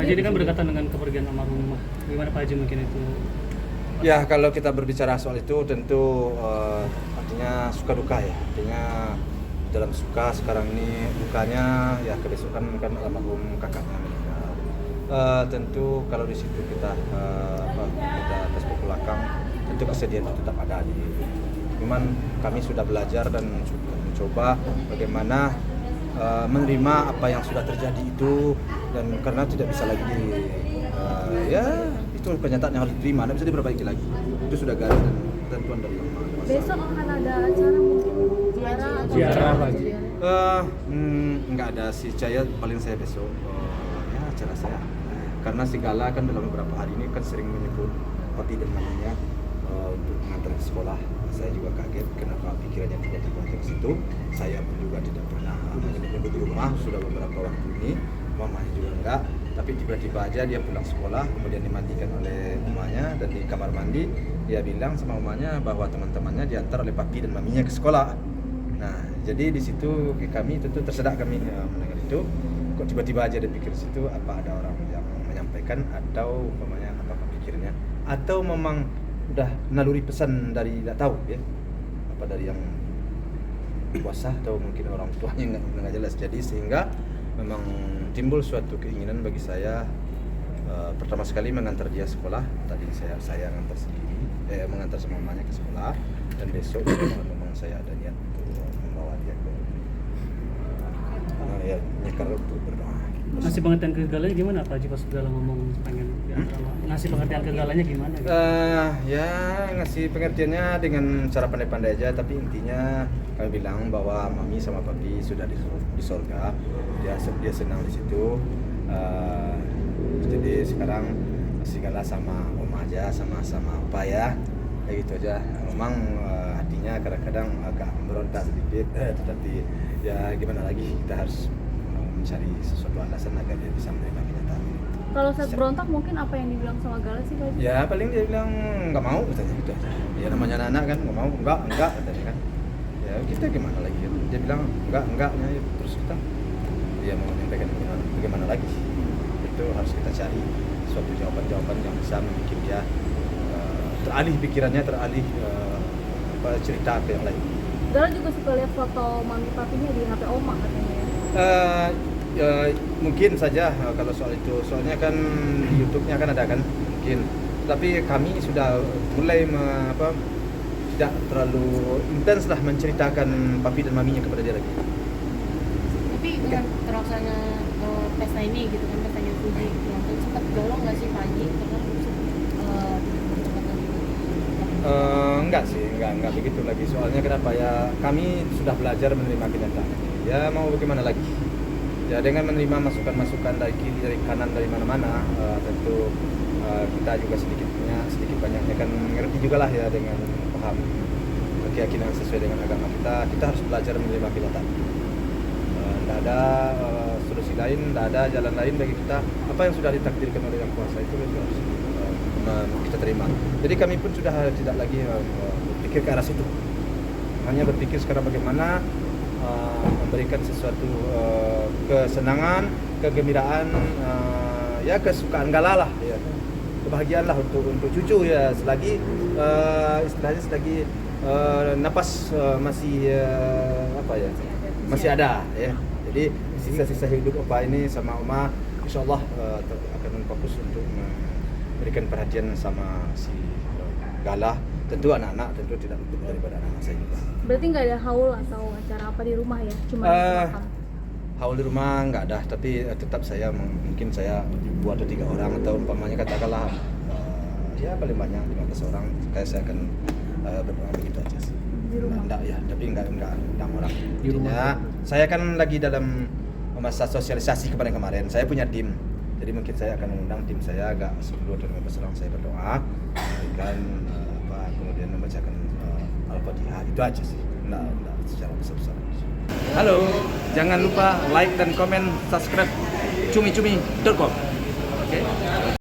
Jadi kan berdekatan dengan kepergian almarhum. Gimana Pak Haji mungkin itu? Ya, kalau kita berbicara soal itu tentu artinya suka duka ya. Artinya dalam suka sekarang ini dukanya ya kebesokan kan almarhum kakaknya meninggal. Tentu kalau di situ kita tes ke belakang, tentu kesedihan itu tetap ada di. Cuman kami sudah belajar dan sudah mencoba bagaimana menerima apa yang sudah terjadi itu, dan karena tidak bisa lagi ya itu kenyataan yang harus diterima, tidak bisa diperbaiki lagi. Itu sudah garis dan ketentuan dari yang Maha Kuasa. Besok akan ada acara mungkin ziarah lagi. Nggak ada sih, saya paling saya besok ya acara saya. Karena Sigala kan dalam beberapa hari ini kan sering menyebut papi dan mamanya untuk mengantar ke sekolah. Saya juga kaget kenapa pikirannya tiba-tiba ke situ. Saya pun juga tidak pernah menyebut di rumah sudah beberapa waktu ini. Mamanya juga enggak, tapi tiba-tiba aja dia pulang sekolah, kemudian dimandikan oleh mamanya, dan di kamar mandi dia bilang sama mamanya bahwa teman-temannya diantar oleh papi dan maminya ke sekolah. Nah, jadi di situ kami tentu tersedak kami mendengar itu. Kok tiba-tiba aja dia pikir di situ, apa ada orang yang menyampaikan atau mamanya apa pikirnya, atau memang udah naluri pesan dari tidak tahu ya, apa dari yang kuasa atau mungkin orang tuanya nggak jelas. Jadi sehingga memang timbul suatu keinginan bagi saya, pertama sekali mengantar dia sekolah. Tadi saya mengantar sendiri, mengantar sama mamanya ke sekolah, dan besok memang saya ada niat untuk membawa dia ke nyekar untuk berdoa. Ngasih pengertian ke Galanya gimana Pak Haji pas Gala ngomong pengen ngasih pengertian ke Galanya gimana? Gitu? Ya ngasih pengertiannya dengan cara pandai-pandai aja, tapi intinya kami bilang bahwa mami sama papi sudah di surga, dia senang di situ. Jadi sekarang Sigala sama Om aja, sama apa ya, kayak gitu aja. Memang hatinya kadang-kadang agak berontak sedikit, tetapi ya gimana lagi, kita harus mencari sesuatu alasan agar dia bisa menerima kenyataan. Kalau saat berontak mungkin apa yang dibilang sama Gala sih Pak Haji? Ya paling dia bilang nggak mau katanya, gitu aja. Ya namanya anak kan nggak mau, enggak katanya kan. Ya kita gimana lagi, dia bilang enggak ya, terus kita dia mau menyampaikan bagaimana lagi. Itu harus kita cari suatu jawaban yang bisa membuat dia teralih pikirannya, teralih cerita ke yang lain. Gala juga suka lihat foto mami papinya di HP Oma katanya ya? Mungkin saja kalau soal itu, soalnya kan di YouTube-nya kan ada kan, mungkin. Tapi kami sudah mulai tidak terlalu intens lah menceritakan papi dan maminya kepada dia lagi. Tapi dengan terlaksana pesta ini gitu kan, pestanya Fuji, sempat galau nggak sih Pak Haji? Enggak sih, enggak begitu lagi. Soalnya kenapa ya, kami sudah belajar menerima kenyataan. Ya mau bagaimana lagi? Ya dengan menerima masukan-masukan dari kiri, dari kanan, dari mana-mana, tentu kita juga sedikit banyaknya kan ngerti juga lah ya, dengan paham keyakinan sesuai dengan agama kita harus belajar menerima kenyataan. Tidak ada solusi lain, tidak ada jalan lain bagi kita. Apa yang sudah ditakdirkan oleh Yang Kuasa itu harus kita terima. Jadi kami pun sudah tidak lagi berpikir ke arah situ. Hanya berpikir sekarang bagaimana memberikan sesuatu kesenangan, kegembiraan, ya kesukaan Gala lah, ya kebahagiaan lah untuk cucu ya, selagi istilahnya selagi napas masih masih ada ya. Jadi sisa-sisa hidup Opa ini sama Oma, insyaallah akan fokus untuk memberikan perhatian sama si Gala. Tentu anak-anak tentu tidak luput daripada anak-anak saya juga. Berarti nggak ada haul atau acara apa di rumah ya? Cuma di belakang. Haul di rumah nggak ada, tapi tetap saya mungkin saya 2 atau 3 orang, atau umpamanya katakanlah ya paling banyak 15 orang, saya akan berdoa begitu aja sih. Di rumah. Enggak ya, tapi enggak orang. Di rumah. Saya kan lagi dalam masa sosialisasi kemarin. Saya punya tim. Jadi mungkin saya akan mengundang tim saya agak 10 atau 15 orang, saya berdoa dan kemudian membacakan Al-Fatihah, itu aja sih. Enggak secara besar-besar. Halo, jangan lupa like dan komen, subscribe cumi-cumi.com.